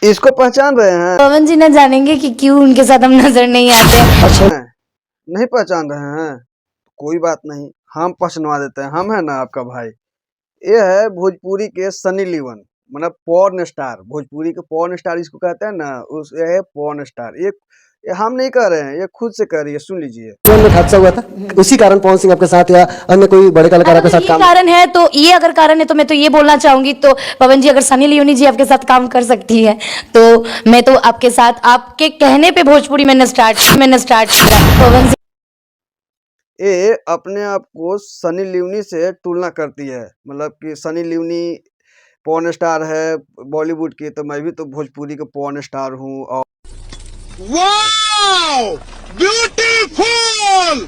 इसको पहचान रहे हैं? पवन जी ना जानेंगे कि क्यों उनके साथ हम नजर नहीं आते। अच्छा, नहीं पहचान रहे हैं? कोई बात नहीं, हम पहचानवा देते हैं। हम है ना आपका भाई। ये है भोजपुरी के सनी लियोन, मतलब पॉर्न स्टार। भोजपुरी के पॉर्न स्टार इसको कहते हैं ना, उस ये है पॉर्न स्टार। ये हम नहीं कह रहे हैं, ये खुद से कह रही है, सुन लीजिए। जीवन में हादसा हुआ था, उसी कारण पवन सिंह आपके साथ या अन्य कोई बड़े कलाकार आपके अगर साथ ये काम कारण है तो ये अगर कारण है तो मैं तो ये बोलना चाहूंगी, तो पवन जी अगर सनी लियोनी जी आपके साथ काम कर सकती है तो मैं तो आपके साथ आपके कहने पे भोजपुरी मैंने स्टार्ट किया। पवन जी ये अपने आप को सनी लियोनी से तुलना करती है, मतलब कि सनी लियोनी पॉर्न स्टार है बॉलीवुड की, तो मैं भी तो भोजपुरी का पॉर्न स्टार हूँ। Wow beautiful.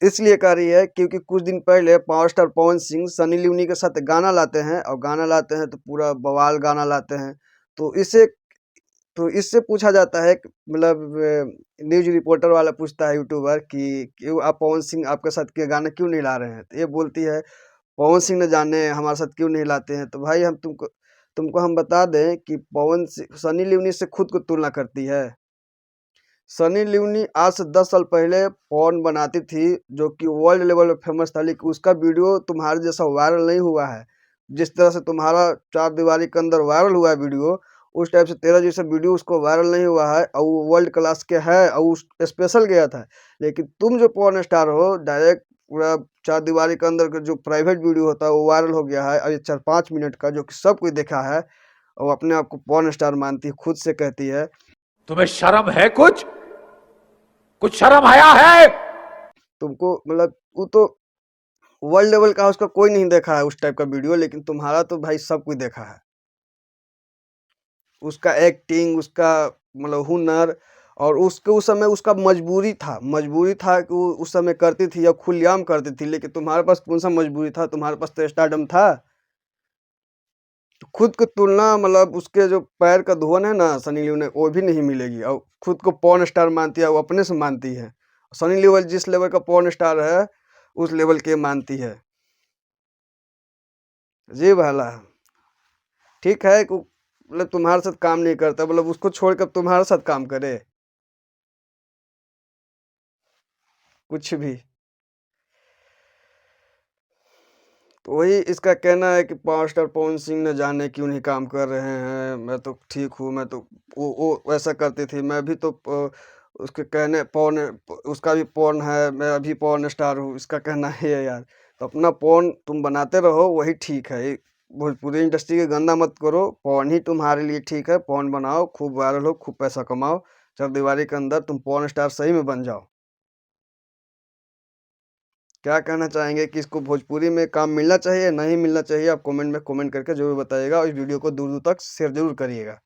इसलिए कह रही है क्योंकि कुछ दिन पहले power star Pawan Singh Sunny Leone के साथ गाना लाते हैं, और गाना लाते हैं तो पूरा बवाल गाना लाते हैं। तो इससे पूछा जाता है मतलब न्यूज रिपोर्टर वाला पूछता है यूट्यूबर कि क्यों आप पवन सिंह आपके साथ के गाना क्यों नहीं ला रहे हैं? तो ये बोलती है पवन सिंह न जाने हमारे साथ क्यों नहीं लाते हैं। तो भाई हम तुमको तुमको हम बता दें कि सनी लियोनी से खुद को तुलना करती है। सनी लियोनी आज से 10 साल पहले पॉर्न बनाती थी, जो कि वर्ल्ड लेवल पे फेमस था, लेकिन उसका वीडियो तुम्हारे जैसा वायरल नहीं हुआ है। जिस तरह से तुम्हारा चार दीवारी के अंदर वायरल हुआ है वीडियो, उस टाइप से तेरा जैसा वीडियो उसको वायरल नहीं हुआ है, और वो वर्ल्ड क्लास के है, और उस स्पेशल गया था। लेकिन तुम जो पॉर्न स्टार हो, डायरेक्ट पूरा चार दीवारी के अंदर का जो प्राइवेट वीडियो होता है वो वायरल हो गया है, और ये 4-5 मिनट का जो कि सब कोई देखा है, और अपने आप को पॉर्न स्टार मानती है, खुद से कहती है। तुम्हें शर्म है? कुछ शर्म आया है? तुमको मतलब वो तो वर्ल्ड लेवल का, उसका कोई नहीं देखा है उस टाइप का वीडियो, लेकिन तुम्हारा तो भाई सब कुछ देखा है। उसका एक्टिंग, उसका मतलब हुनर, और उसके उस समय उसका मजबूरी था कि वो उस समय करती थी या खुलेआम करती थी। लेकिन तुम्हारे पास कौन सा मजबूरी था? तुम्हारे पास तो स्टारडम था। तो खुद को तुलना, मतलब उसके जो पैर का धोन है ना सनी लियोन, वो भी नहीं मिलेगी। और खुद को पॉर्न स्टार मानती है, वो अपने से मानती है। सनी लियोन जिस लेवल का पॉर्न स्टार है, उस लेवल के मानती है। जी भाला, ठीक है कि मतलब तुम्हारे साथ काम नहीं करता, मतलब उसको छोड़कर तुम्हारे साथ काम करे कुछ भी। तो वही इसका कहना है कि पावर स्टार पवन सिंह न जाने क्यों नहीं काम कर रहे हैं। मैं तो ठीक हूँ, मैं तो वो वैसा करती थी, मैं भी तो उसके कहने पॉर्न, उसका भी पॉर्न है, मैं अभी पॉर्न स्टार हूँ, इसका कहना ही है यार। तो अपना पॉर्न तुम बनाते रहो, वही ठीक है। भोजपुरी इंडस्ट्री के गंदा मत करो, पॉर्न ही तुम्हारे लिए ठीक है। पॉर्न बनाओ, खूब वायरल हो, खूब पैसा कमाओ, चरदीवारी के अंदर तुम पॉर्न स्टार सही में बन जाओ। क्या कहना चाहेंगे कि इसको भोजपुरी में काम मिलना चाहिए, नहीं मिलना चाहिए? आप कमेंट में कमेंट करके जरूर बताइएगा, और इस वीडियो को दूर दूर तक शेयर जरूर करिएगा।